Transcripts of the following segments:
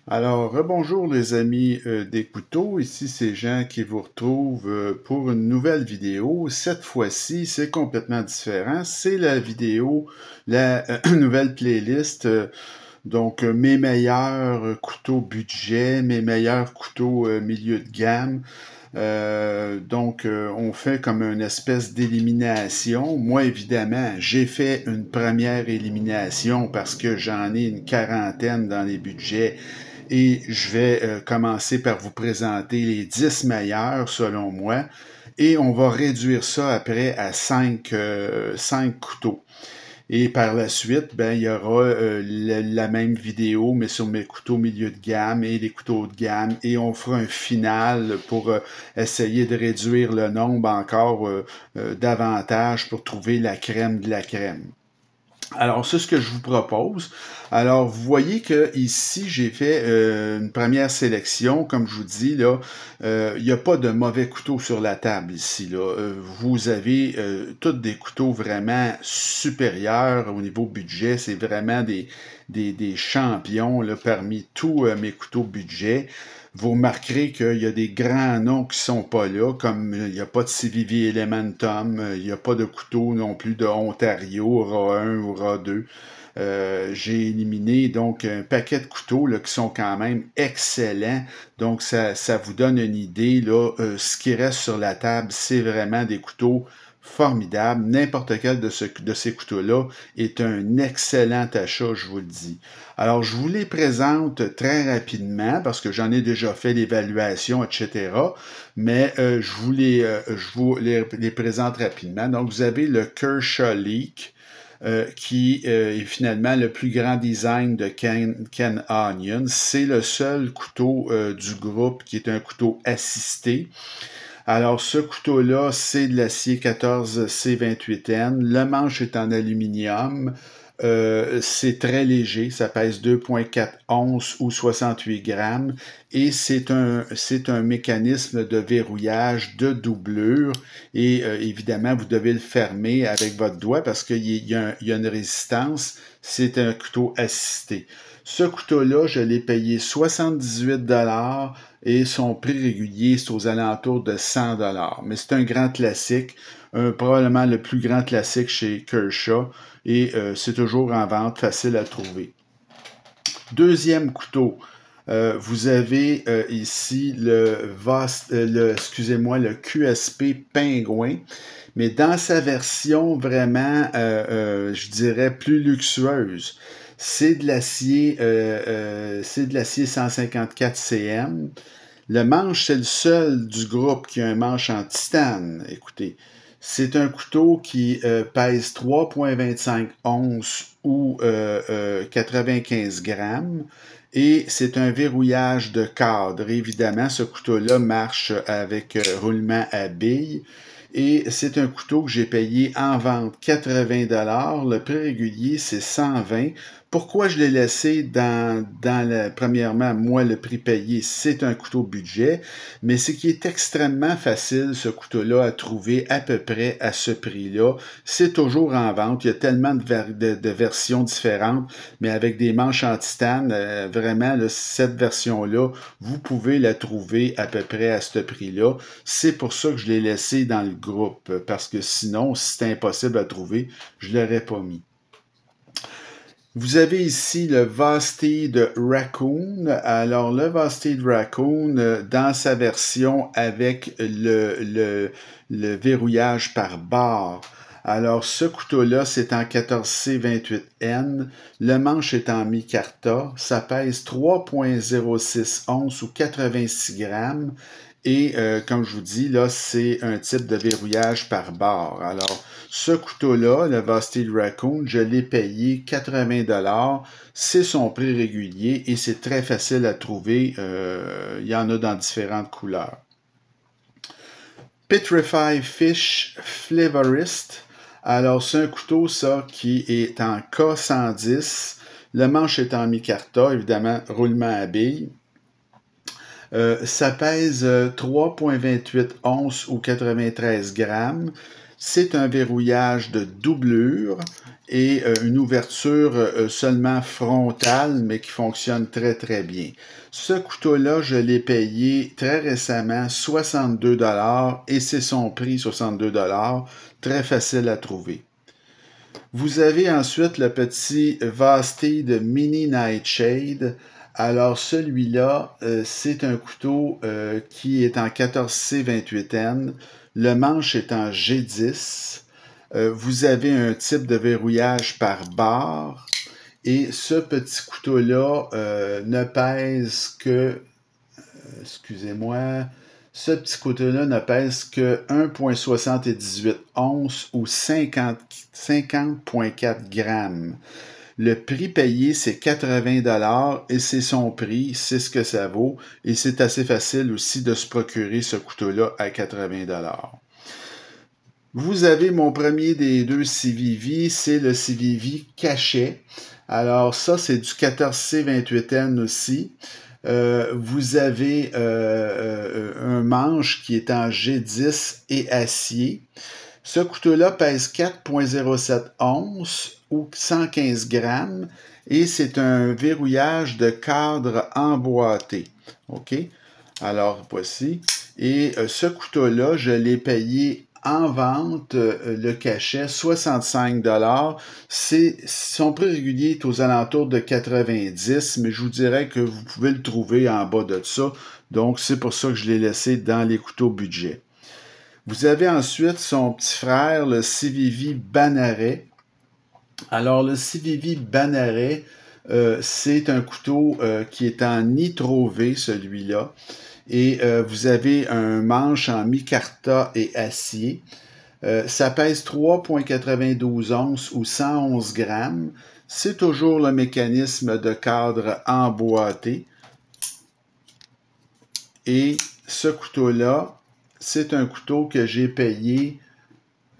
Alors, rebonjour les amis des couteaux, ici c'est Jean qui vous retrouve pour une nouvelle vidéo. Cette fois-ci, c'est complètement différent. C'est la vidéo, la nouvelle playlist, mes meilleurs couteaux budget, mes meilleurs couteaux milieu de gamme. On fait comme une espèce d'élimination. Moi, évidemment, j'ai fait une première élimination parce que j'en ai une quarantaine dans les budgets et je vais commencer par vous présenter les 10 meilleurs selon moi et on va réduire ça après à 5 couteaux. Et par la suite, ben, il y aura la même vidéo, mais sur mes couteaux milieu de gamme et les couteaux de gamme. Et on fera un final pour essayer de réduire le nombre encore davantage pour trouver la crème de la crème. Alors, c'est ce que je vous propose. Alors, vous voyez que ici, j'ai fait une première sélection. Comme je vous dis, là, il n'y a pas de mauvais couteaux sur la table ici. Là. Vous avez tous des couteaux vraiment supérieurs au niveau budget. C'est vraiment des champions là, parmi tous mes couteaux budget. Vous remarquerez qu'il y a des grands noms qui sont pas là, comme il n'y a pas de CVV Elementum, il n'y a pas de couteau non plus de Ontario, RA1 ou RA2. J'ai éliminé donc un paquet de couteaux là, qui sont quand même excellents. Donc ça vous donne une idée. Là, ce qui reste sur la table, c'est vraiment des couteaux formidables. N'importe quel de ces couteaux-là est un excellent achat, je vous le dis. Alors, je vous les présente très rapidement parce que j'en ai déjà fait l'évaluation, etc. Mais je vous les présente rapidement. Donc, vous avez le Kershaw Leak qui est finalement le plus grand design de Ken Onion. C'est le seul couteau du groupe qui est un couteau assisté. Alors, ce couteau-là, c'est de l'acier 14C28N. Le manche est en aluminium. C'est très léger, ça pèse 2,4 onces ou 68 grammes et c'est un mécanisme de verrouillage de doublure et évidemment vous devez le fermer avec votre doigt parce qu'il y a une résistance, c'est un couteau assisté. Ce couteau-là, je l'ai payé 78 et son prix régulier, c'est aux alentours de 100 mais c'est un grand classique, probablement le plus grand classique chez Kershaw et c'est toujours en vente, facile à trouver. Deuxième couteau, vous avez ici le QSP Pingouin, mais dans sa version vraiment, je dirais, plus luxueuse. C'est de l'acier 154 cm. Le manche, c'est le seul du groupe qui a un manche en titane. Écoutez, c'est un couteau qui pèse 3,25 onces ou 95 grammes et c'est un verrouillage de cadre. Évidemment, ce couteau-là marche avec roulement à billes et c'est un couteau que j'ai payé en vente 80 $. Le prix régulier, c'est 120. Pourquoi je l'ai laissé premièrement, moi, le prix payé, c'est un couteau budget, mais c'est qu'il est extrêmement facile, ce couteau-là, à trouver à peu près à ce prix-là. C'est toujours en vente. Il y a tellement de versions différentes, mais avec des manches en titane, vraiment, là, cette version-là, vous pouvez la trouver à peu près à ce prix-là. C'est pour ça que je l'ai laissé dans le groupe, parce que sinon, si c'était impossible à trouver, je ne l'aurais pas mis. Vous avez ici le Vasti de Raccoon. Alors, le Vasti de Raccoon, dans sa version avec le verrouillage par barre. Alors, ce couteau-là, c'est en 14C28N. Le manche est en micarta. Ça pèse 3,06 onces ou 86 grammes. Et comme je vous dis, là, c'est un type de verrouillage par barre. Alors, ce couteau-là, le Vasti Raccoon, je l'ai payé 80 $. C'est son prix régulier et c'est très facile à trouver. Il y en a dans différentes couleurs. Petrify Fish Flavorist. Alors, c'est un couteau, ça, qui est en K110. Le manche est en micarta, évidemment, roulement à billes. Ça pèse 3,28 onces ou 93 grammes. C'est un verrouillage de doublure et une ouverture seulement frontale, mais qui fonctionne très très bien. Ce couteau-là, je l'ai payé très récemment 62 $ et c'est son prix 62 $, très facile à trouver. Vous avez ensuite le petit Vastid Mini Nightshade. Alors celui-là, c'est un couteau qui est en 14C28N. Le manche est en G10. Vous avez un type de verrouillage par barre. Et ce petit couteau-là ne pèse que... excusez-moi... Ce petit couteau-là ne pèse que 1,78 onces ou 50,4 grammes. Le prix payé, c'est 80 $ et c'est son prix, c'est ce que ça vaut. Et c'est assez facile aussi de se procurer ce couteau-là à 80 $. Vous avez mon premier des deux CVV, c'est le CVV Cachet. Alors ça, c'est du 14C28N aussi. Vous avez un manche qui est en G10 et acier. Ce couteau-là pèse 4,07 onces ou 115 grammes et c'est un verrouillage de cadre emboîté. OK? Alors, voici. Et ce couteau-là, je l'ai payé en vente, le cachet, 65 $. Son prix régulier est aux alentours de 90, mais je vous dirais que vous pouvez le trouver en bas de ça. Donc, c'est pour ça que je l'ai laissé dans les couteaux budget. Vous avez ensuite son petit frère, le CVV Banaret. Alors, le CVV Banaret, c'est un couteau qui est en nitro V, celui-là. Et vous avez un manche en micarta et acier. Ça pèse 3,92 onces ou 111 grammes. C'est toujours le mécanisme de cadre emboîté. Et ce couteau-là, c'est un couteau que j'ai payé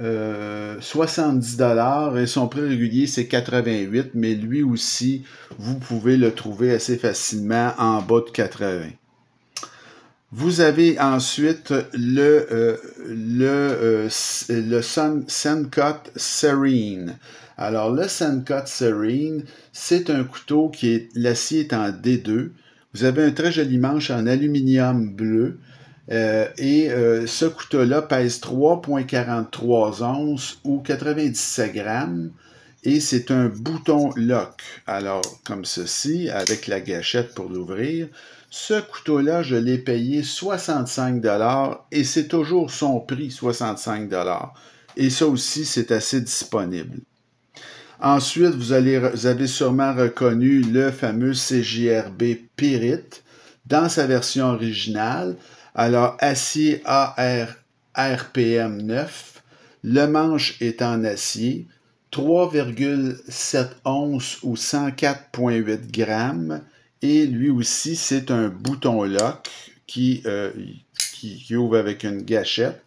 70 $ et son prix régulier, c'est 88, mais lui aussi, vous pouvez le trouver assez facilement en bas de 80. Vous avez ensuite le Sencut Serene. Alors, le Sencut Serene, c'est un couteau qui est, l'acier est en D2. Vous avez un très joli manche en aluminium bleu. Ce couteau-là pèse 3,43 onces ou 97 grammes. Et c'est un bouton lock. Alors, comme ceci, avec la gâchette pour l'ouvrir. Ce couteau-là, je l'ai payé 65 $ et c'est toujours son prix, 65 $. Et ça aussi, c'est assez disponible. Ensuite, vous avez sûrement reconnu le fameux CJRB Pyrite dans sa version originale. Alors, acier AR RPM 9. Le manche est en acier. 3,7 onces ou 104,8 grammes. Et lui aussi, c'est un bouton lock qui ouvre avec une gâchette.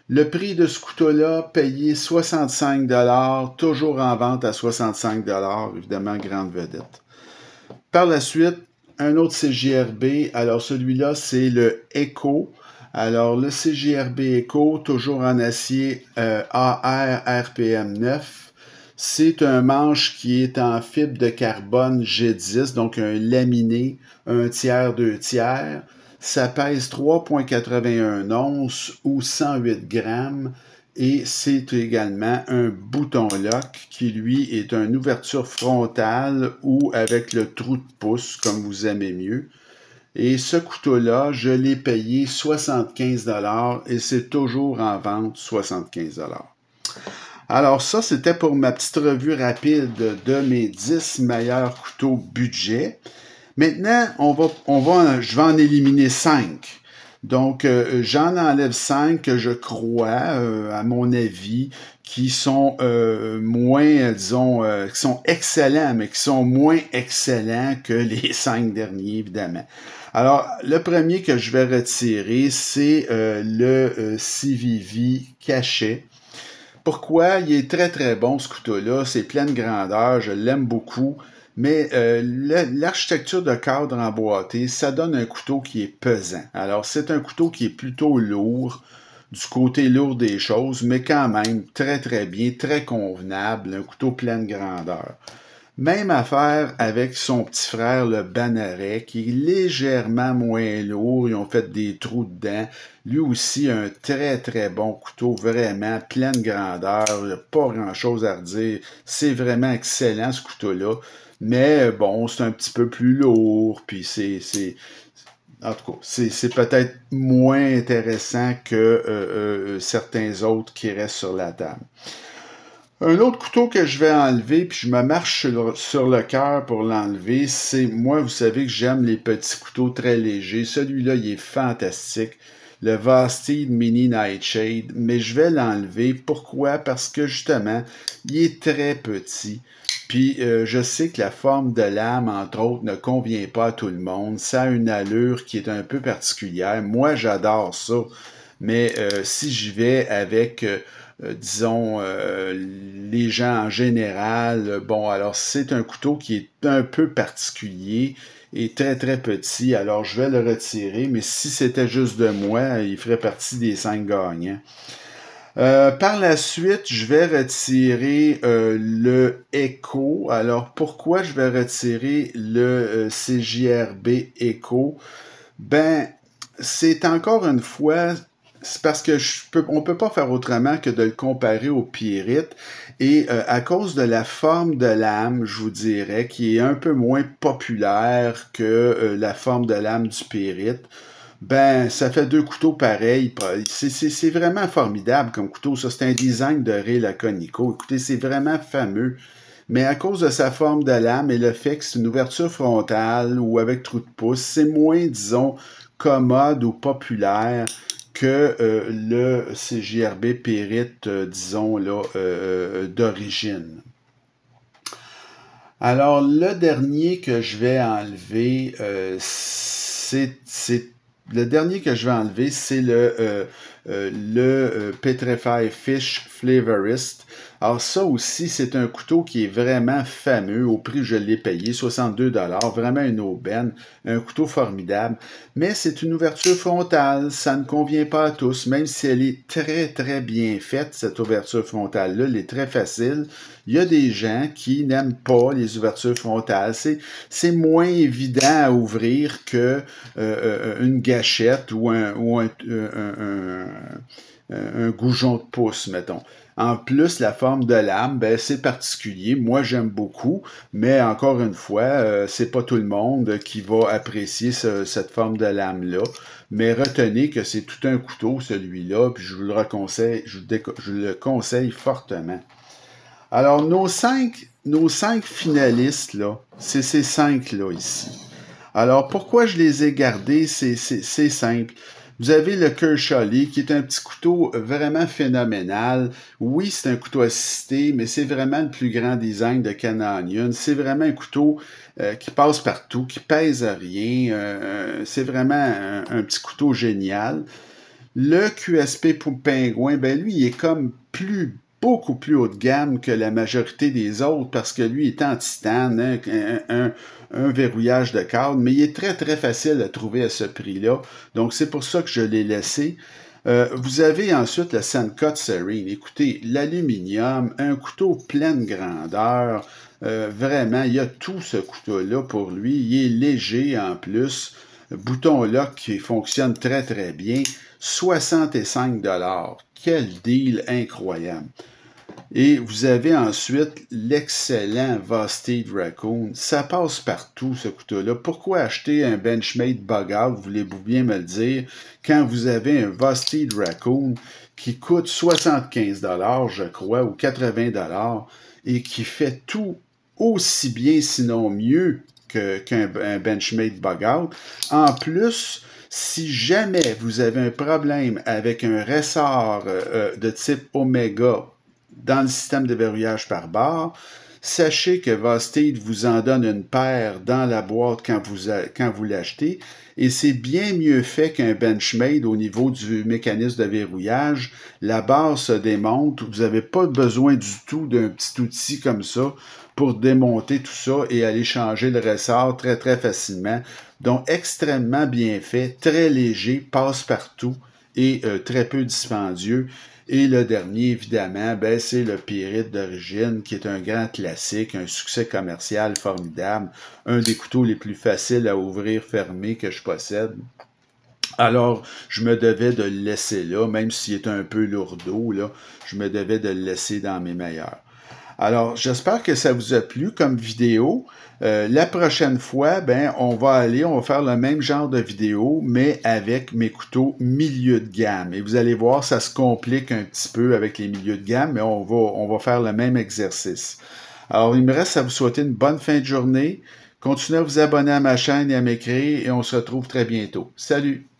Le prix de ce couteau-là, payé 65 $, toujours en vente à 65 $, évidemment, grande vedette. Par la suite, un autre CJRB, alors celui-là, c'est le Echo. Alors, le CJRB Echo, toujours en acier AR RPM 9. C'est un manche qui est en fibre de carbone G10, donc un laminé, 1/3, 2/3. Ça pèse 3,81 onces ou 108 grammes et c'est également un bouton lock qui, lui, est une ouverture frontale ou avec le trou de pouce, comme vous aimez mieux. Et ce couteau-là, je l'ai payé 75 $ et c'est toujours en vente 75 $. Alors ça, c'était pour ma petite revue rapide de mes 10 meilleurs couteaux budget. Maintenant, je vais en éliminer 5. Donc, j'en enlève 5 que je crois, à mon avis, qui sont moins, disons, qui sont excellents, mais qui sont moins excellents que les 5 derniers, évidemment. Alors, le premier que je vais retirer, c'est le CVV Cachet. Pourquoi? Il est très très bon ce couteau-là, c'est pleine grandeur, je l'aime beaucoup, mais l'architecture de cadre emboîté, ça donne un couteau qui est pesant. Alors c'est un couteau qui est plutôt lourd, du côté lourd des choses, mais quand même très très bien, très convenable, un couteau pleine grandeur. Même affaire avec son petit frère, le Banneret, qui est légèrement moins lourd. Ils ont fait des trous dedans. Lui aussi, un très, très bon couteau, vraiment pleine grandeur. Il n'y a pas grand-chose à redire. C'est vraiment excellent, ce couteau-là. Mais bon, c'est un petit peu plus lourd, puis en tout cas, c'est peut-être moins intéressant que certains autres qui restent sur la table. Un autre couteau que je vais enlever, puis je me marche sur le cœur pour l'enlever, c'est, moi, vous savez que j'aime les petits couteaux très légers. Celui-là, il est fantastique. Le Vastid Mini Nightshade, mais je vais l'enlever. Pourquoi? Parce que justement, il est très petit. Puis je sais que la forme de lame, entre autres, ne convient pas à tout le monde. Ça a une allure qui est un peu particulière. Moi, j'adore ça. Mais si j'y vais avec, disons, les gens en général, bon, alors c'est un couteau qui est un peu particulier et très très petit, alors je vais le retirer, mais si c'était juste de moi, il ferait partie des 5 gagnants. Par la suite, je vais retirer le Echo. Alors, pourquoi je vais retirer le CJRB Echo? Ben, c'est encore une fois, c'est parce que on peut pas faire autrement que de le comparer au Pyrite. Et à cause de la forme de lame, je vous dirais, qui est un peu moins populaire que la forme de lame du Pyrite, ben, ça fait deux couteaux pareils. C'est vraiment formidable comme couteau. Ça, c'est un design de Ray Laconico. Écoutez, c'est vraiment fameux. Mais à cause de sa forme de lame et le fait que c'est une ouverture frontale ou avec trou de pouce, c'est moins, disons, commode ou populaire que le CJRB Pyrite, disons, là, d'origine. Alors, le dernier que je vais enlever, le dernier que je vais enlever, c'est le Petrify Fish Flavorist. Alors ça aussi, c'est un couteau qui est vraiment fameux. Au prix que je l'ai payé, 62$, vraiment une aubaine, un couteau formidable. Mais c'est une ouverture frontale, ça ne convient pas à tous, même si elle est très très bien faite, cette ouverture frontale-là, elle est très facile. Il y a des gens qui n'aiment pas les ouvertures frontales. C'est moins évident à ouvrir que une gâchette ou un goujon de pouce, mettons. En plus, la forme de lame, ben, c'est particulier. Moi, j'aime beaucoup, mais encore une fois, c'est pas tout le monde qui va apprécier cette forme de lame-là. Mais retenez que c'est tout un couteau, celui-là, puis je vous le conseille, je le conseille fortement. Alors, nos cinq finalistes, là, c'est ces cinq-là ici. Alors, pourquoi je les ai gardés? C'est simple. Vous avez le Kershaw Lee, qui est un petit couteau vraiment phénoménal. Oui, c'est un couteau assisté, mais c'est vraiment le plus grand design de Canonian. C'est vraiment un couteau qui passe partout, qui pèse à rien. C'est vraiment un petit couteau génial. Le QSP pour Pingouin, ben lui, il est comme beaucoup plus haut de gamme que la majorité des autres parce que lui est en titane, hein, un verrouillage de cadre, mais il est très très facile à trouver à ce prix-là. Donc c'est pour ça que je l'ai laissé. Vous avez ensuite le Sandcut Serene. Écoutez, l'aluminium, un couteau pleine grandeur, vraiment, il y a tout ce couteau-là pour lui. Il est léger en plus. Bouton lock qui fonctionne très très bien. 65$. Quel deal incroyable. Et vous avez ensuite l'excellent Vastid Raccoon. Ça passe partout, ce couteau-là. Pourquoi acheter un Benchmade Bug-Out, voulez-vous bien me le dire, quand vous avez un Vastid Raccoon qui coûte 75$, je crois, ou 80$, et qui fait tout aussi bien, sinon mieux, qu'un Benchmade Bug-Out. En plus, si jamais vous avez un problème avec un ressort de type Omega dans le système de verrouillage par barre, sachez que Vastid vous en donne une paire dans la boîte quand vous l'achetez, et c'est bien mieux fait qu'un Benchmade au niveau du mécanisme de verrouillage. La barre se démonte, vous n'avez pas besoin du tout d'un petit outil comme ça pour démonter tout ça et aller changer le ressort très très facilement. Donc extrêmement bien fait, très léger, passe partout et très peu dispendieux. Et le dernier, évidemment, ben, c'est le Pyrite d'origine, qui est un grand classique, un succès commercial formidable, un des couteaux les plus faciles à ouvrir, fermer que je possède. Alors, je me devais de le laisser là, même s'il est un peu lourdeau, là, je me devais de le laisser dans mes meilleurs. Alors, j'espère que ça vous a plu comme vidéo. La prochaine fois, ben, on va faire le même genre de vidéo, mais avec mes couteaux milieu de gamme. Et vous allez voir, ça se complique un petit peu avec les milieux de gamme, mais on va faire le même exercice. Alors, il me reste à vous souhaiter une bonne fin de journée. Continuez à vous abonner à ma chaîne et à m'écrire, et on se retrouve très bientôt. Salut!